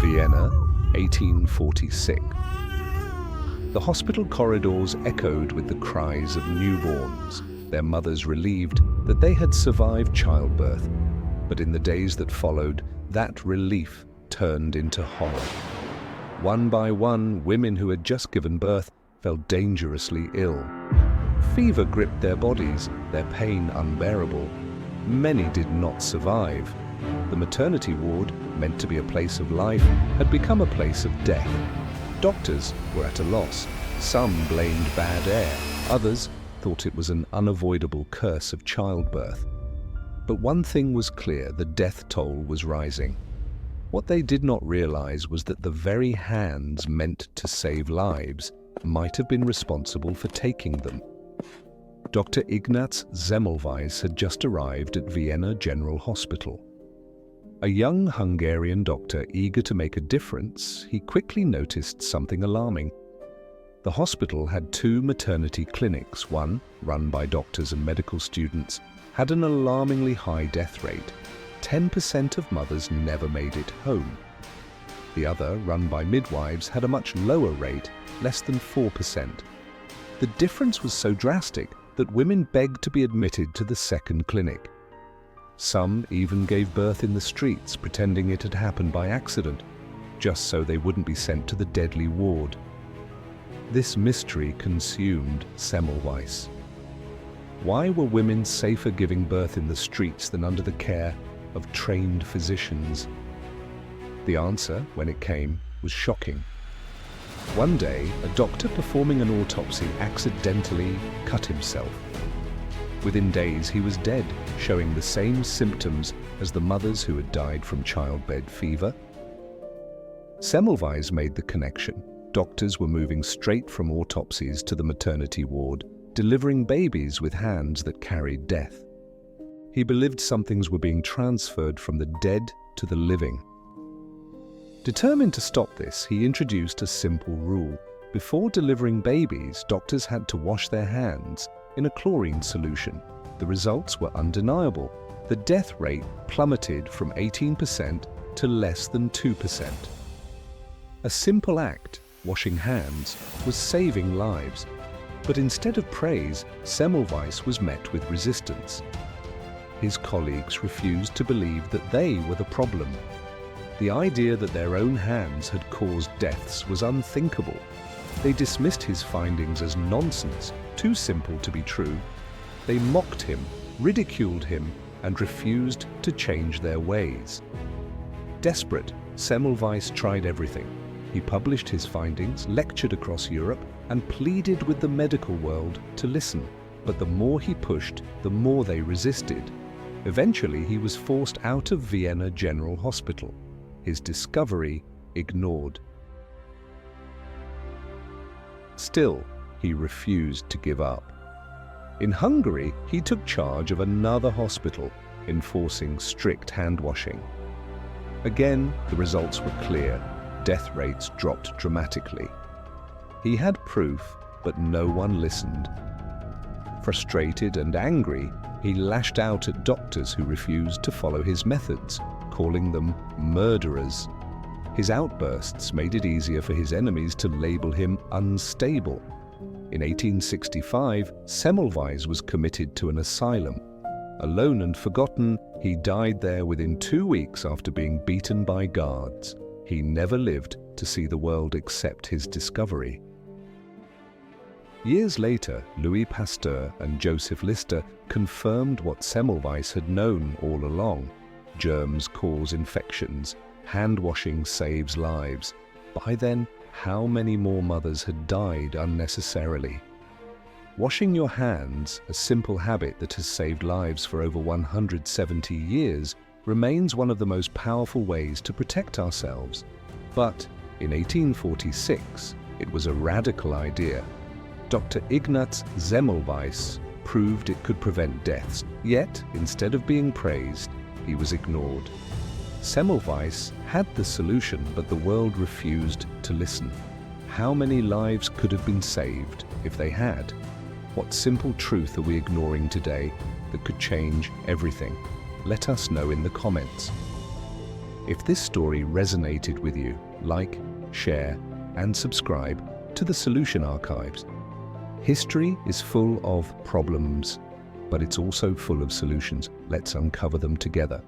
Vienna, 1846. The hospital corridors echoed with the cries of newborns, their mothers relieved that they had survived childbirth. But in the days that followed, that relief turned into horror. One by one, women who had just given birth fell dangerously ill. Fever gripped their bodies, their pain unbearable. Many did not survive. The maternity ward, meant to be a place of life, had become a place of death. Doctors were at a loss. Some blamed bad air. Others thought it was an unavoidable curse of childbirth. But one thing was clear: the death toll was rising. What they did not realize was that the very hands meant to save lives might have been responsible for taking them. Dr. Ignaz Semmelweis had just arrived at Vienna General Hospital. A young Hungarian doctor eager to make a difference, he quickly noticed something alarming. The hospital had 2 maternity clinics. One, run by doctors and medical students, had an alarmingly high death rate. 10% of mothers never made it home. The other, run by midwives, had a much lower rate, less than 4%. The difference was so drastic that women begged to be admitted to the second clinic. Some even gave birth in the streets, pretending it had happened by accident, just so they wouldn't be sent to the deadly ward. This mystery consumed Semmelweis. Why were women safer giving birth in the streets than under the care of trained physicians? The answer, when it came, was shocking. One day, a doctor performing an autopsy accidentally cut himself. Within days, he was dead, showing the same symptoms as the mothers who had died from childbed fever. Semmelweis made the connection. Doctors were moving straight from autopsies to the maternity ward, delivering babies with hands that carried death. He believed some things were being transferred from the dead to the living. Determined to stop this, he introduced a simple rule. Before delivering babies, doctors had to wash their hands in a chlorine solution. The results were undeniable. The death rate plummeted from 18% to less than 2%. A simple act, washing hands, was saving lives. But instead of praise, Semmelweis was met with resistance. His colleagues refused to believe that they were the problem. The idea that their own hands had caused deaths was unthinkable. They dismissed his findings as nonsense, too simple to be true. They mocked him, ridiculed him, and refused to change their ways. Desperate, Semmelweis tried everything. He published his findings, lectured across Europe, and pleaded with the medical world to listen. But the more he pushed, the more they resisted. Eventually, he was forced out of Vienna General Hospital. His discovery ignored. Still, he refused to give up. In Hungary, he took charge of another hospital, enforcing strict hand-washing. Again, the results were clear. Death rates dropped dramatically. He had proof, but no one listened. Frustrated and angry, he lashed out at doctors who refused to follow his methods, calling them murderers. His outbursts made it easier for his enemies to label him unstable. In 1865, Semmelweis was committed to an asylum. Alone and forgotten, he died there within 2 weeks after being beaten by guards. He never lived to see the world accept his discovery. Years later, Louis Pasteur and Joseph Lister confirmed what Semmelweis had known all along. Germs cause infections. Hand-washing saves lives. By then, how many more mothers had died unnecessarily? Washing your hands, a simple habit that has saved lives for over 170 years, remains one of the most powerful ways to protect ourselves. But in 1846, it was a radical idea. Dr. Ignaz Semmelweis proved it could prevent deaths. Yet, instead of being praised, he was ignored. Semmelweis had the solution, but the world refused to listen. How many lives could have been saved if they had? What simple truth are we ignoring today that could change everything? Let us know in the comments. If this story resonated with you, like, share, and subscribe to the Solution Archives. History is full of problems, but it's also full of solutions. Let's uncover them together.